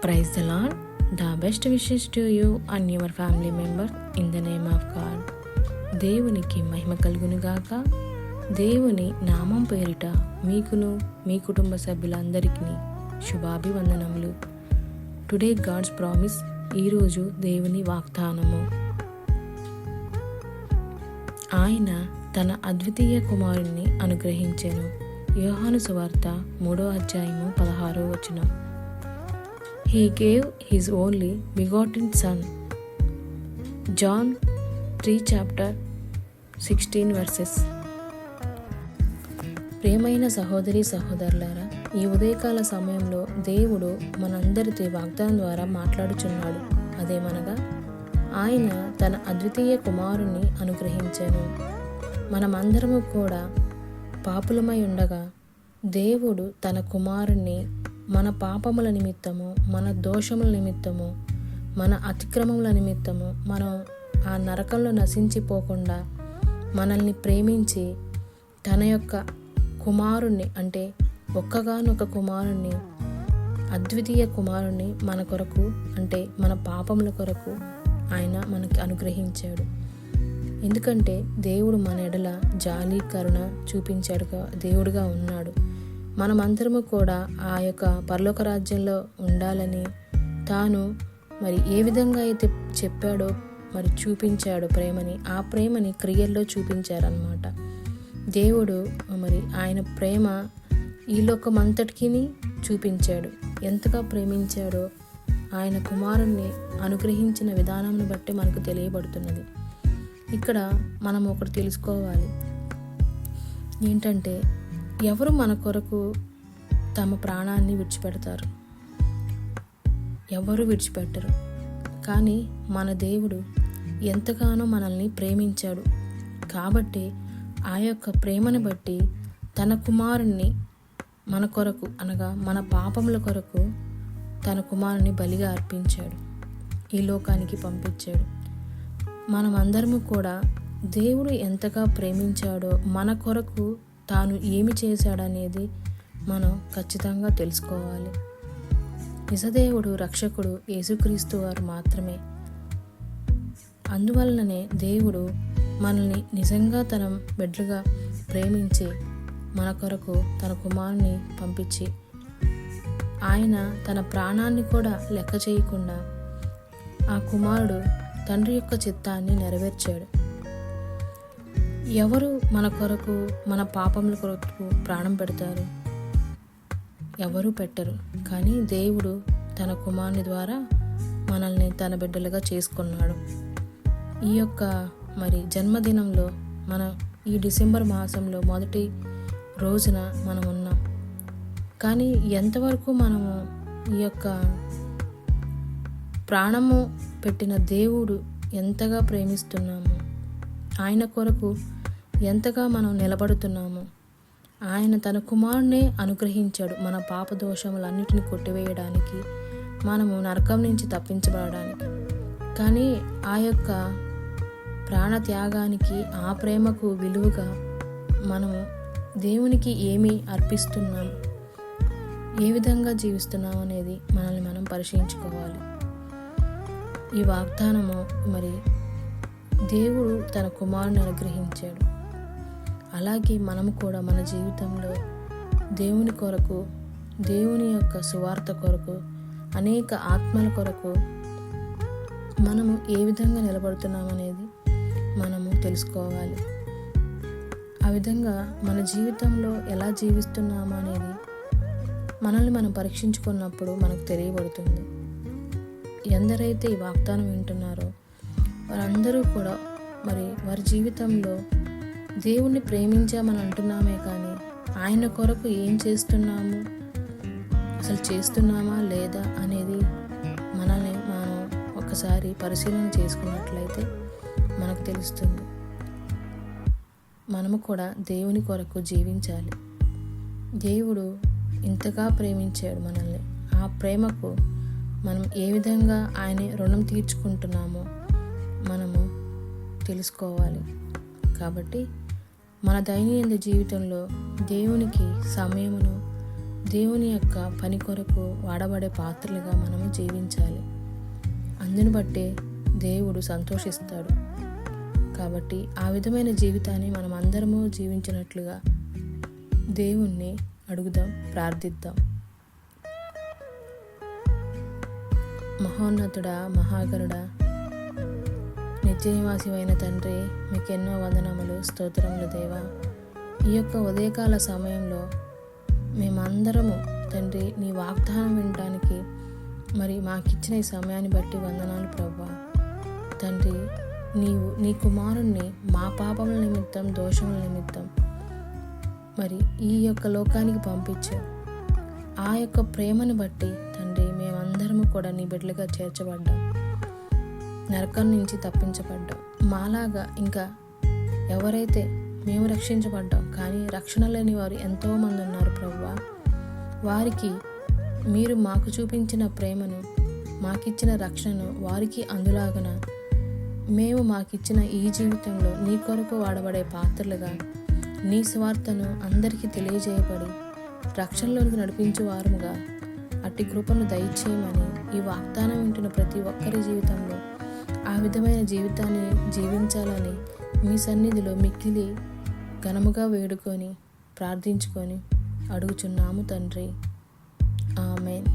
Praise the Lord. The best wishes to you and your family members in the name of God. దేవునికి మహిమ కలుగునుగాక. దేవుని నామం పేరిట మీకును మీ కుటుంబ సభ్యులందరికీ శుభాభివందనములు. Today God's promise. ఈరోజు దేవుని వాగ్దానము. ఆయన తన అద్వితీయ కుమారుణ్ణి అనుగ్రహించెను. యోహాను సువార్త 3:16. He gave his only begotten Son. John 3:16. ప్రియమైన సహోదరి సహోదరులారా, ఈ ఉదయకాల సమయంలో దేవుడు మనందరితో వాగ్దానం ద్వారా మాట్లాడుచున్నాడు. అదేమనగా ఆయన తన అద్వితీయ కుమారుణ్ణి అనుగ్రహించెను. మనమందరము కూడా పాపులమై ఉండగా దేవుడు తన కుమారుణ్ణి మన పాపముల నిమిత్తము, మన దోషముల నిమిత్తము, మన అతిక్రమముల నిమిత్తము మనం ఆ నరకంలో నశించిపోకుండా మనల్ని ప్రేమించి తన యొక్క కుమారుణ్ణి, అంటే ఒక్కగానొక కుమారుణ్ణి, అద్వితీయ కుమారుణ్ణి మన కొరకు, అంటే మన పాపముల కొరకు ఆయన మనకి అనుగ్రహించాడు. ఎందుకంటే దేవుడు మన ఎడల జాలి కరుణ చూపించాడుగా దేవుడుగా ఉన్నాడు. మనమందరము కూడా ఆ యొక్క పరలోక రాజ్యంలో ఉండాలని తాను మరి ఏ విధంగా అయితే చెప్పాడో మరి చూపించాడు ప్రేమని, ఆ ప్రేమని క్రియల్లో చూపించారనమాట. దేవుడు మరి ఆయన ప్రేమ ఈ లోకమంతటికి చూపించాడు. ఎంతగా ప్రేమించాడో ఆయన కుమారుణ్ణి అనుగ్రహించిన విధానాన్ని బట్టి మనకు తెలియబడుతున్నది. ఇక్కడ మనం ఒకటి తెలుసుకోవాలి. ఏంటంటే ఎవరు మన కొరకు తమ ప్రాణాన్ని విడిచిపెడతారు? ఎవరు విడిచిపెట్టరు. కానీ మన దేవుడు ఎంతగానో మనల్ని ప్రేమించాడు. కాబట్టి ఆ యొక్క ప్రేమను బట్టి తన కుమారుణ్ణి మన కొరకు, అనగా మన పాపముల కొరకు తన కుమారుని బలిగా అర్పించాడు, ఈ లోకానికి పంపించాడు. మనమందరము కూడా దేవుడు ఎంతగా ప్రేమించాడో, మన కొరకు తాను ఏమి చేశాడనేది మనం ఖచ్చితంగా తెలుసుకోవాలి. నిజదేవుడు రక్షకుడు యేసుక్రీస్తు వారు మాత్రమే. అందువలననే దేవుడు మనల్ని నిజంగా తన బిడ్డగా ప్రేమించి మన కొరకు తన కుమారుని పంపించి ఆయన తన ప్రాణాన్ని కూడా లెక్క చేయకుండా ఆ కుమారుడు తండ్రి యొక్క చిత్తాన్ని నెరవేర్చాడు. ఎవరు మన కొరకు, మన పాపముల కొరకు ప్రాణం పెడతారు? ఎవరు పెట్టరు. కానీ దేవుడు తన కుమారుని ద్వారా మనల్ని తన బిడ్డలుగా చేసుకున్నాడు. ఈ యొక్క మరి జన్మదినంలో ఈ డిసెంబర్ మాసంలో మొదటి రోజున మనం ఉన్నాం. కానీ ఎంతవరకు మనము ఈ యొక్క ప్రాణము పెట్టిన దేవుడు ఎంతగా ప్రేమిస్తున్నాము, ఆయన కొరకు ఎంతగా మనం నిలబడుతున్నాము. ఆయన తన కుమారునే అనుగ్రహించాడు మన పాప దోషములన్నిటిని కొట్టివేయడానికి, మనము నరకం నుంచి తప్పించబడడానికి. కానీ ఆ యొక్క ప్రాణ త్యాగానికి, ఆ ప్రేమకు విలువగా మనము దేవునికి ఏమి అర్పిస్తున్నాం, ఏ విధంగా జీవిస్తున్నాం అనేది మనల్ని మనం పరిశీలించుకోవాలి. ఈ వాగ్దానము మరి దేవుడు తన కుమారుని అనుగ్రహించాడు. అలాగే మనము కూడా మన జీవితంలో దేవుని కొరకు, దేవుని యొక్క సువార్త కొరకు, అనేక ఆత్మల కొరకు మనము ఏ విధంగా నిలబడుతున్నామనేది మనము తెలుసుకోవాలి. ఆ విధంగా మన జీవితంలో ఎలా జీవిస్తున్నాము అనేది మనల్ని మనం పరీక్షించుకున్నప్పుడు మనకు తెలియబడుతుంది. ఎందరైతే ఈ వాగ్దానం వింటున్నారో వారందరూ కూడా మరి వారి జీవితంలో దేవుణ్ణి ప్రేమించామని అంటున్నామే, కానీ ఆయన కొరకు ఏం చేస్తున్నాము, అసలు చేస్తున్నామా లేదా అనేది మనల్ని మనం ఒకసారి పరిశీలన చేసుకున్నట్లయితే మనకు తెలుస్తుంది. మనము కూడా దేవుని కొరకు జీవించాలి. దేవుడు ఇంతగా ప్రేమించాడు మనల్ని. ఆ ప్రేమకు మనం ఏ విధంగా ఆయన రుణం తీర్చుకుంటున్నామో మనము తెలుసుకోవాలి. కాబట్టి మన దైనందిన జీవితంలో దేవునికి సమయమును దేవుని యొక్క పని కొరకు వాడబడే పాత్రలుగా మనము జీవించాలి. అందుని బట్టే దేవుడు సంతోషిస్తాడు. కాబట్టి ఆ విధమైన జీవితాన్ని మనం అందరము జీవించినట్లుగా దేవుణ్ణి అడుగుదాం, ప్రార్థిద్దాం. మహోన్నతుడా, మహాగరుడా, నిత్య నివాసివైన తండ్రి, మీకెన్నో వందనములు, స్తోత్రములు దేవా. ఈ యొక్క ఉదయకాల సమయంలో మేమందరము తండ్రి నీ వాగ్దానం వినడానికి మరి మాకిచ్చిన ఈ సమయాన్ని బట్టి వందనాలు ప్రభువా. తండ్రి, నీవు నీ కుమారుణ్ణి మా పాపముల నిమిత్తం, దోషముల నిమిత్తం మరి ఈ యొక్క లోకానికి పంపించావు. ఆ యొక్క ప్రేమను బట్టి తండ్రి మేమందరము కూడా నీ బిడ్డలుగా చేర్చబడ్డాం, నరకం నుంచి తప్పించబడ్డాం. మాలాగా ఇంకా ఎవరైతే మేము రక్షించబడ్డాం కానీ రక్షణ లేని వారు ఎంతోమంది ఉన్నారు ప్రభువా. వారికి మీరు మాకు చూపించిన ప్రేమను, మాకిచ్చిన రక్షణను వారికి అందులాగన మేము మాకిచ్చిన ఈ జీవితంలో నీ కొరకు వాడబడే పాత్రలుగా నీ స్వార్థను అందరికీ తెలియజేయబడి రక్షణలోనికి నడిపించే వారముగా అట్టి కృపను దయచేయమని ఈ వాగ్దానం వింటున్న ప్రతి ఒక్కరి జీవితంలో ఆ విధమైన జీవితాన్ని జీవించాలని మీ సన్నిధిలో మిక్కిలి ఘనముగా వేడుకొని ప్రార్థించుకొని అడుగుచున్నాము తండ్రి. ఆమేన్.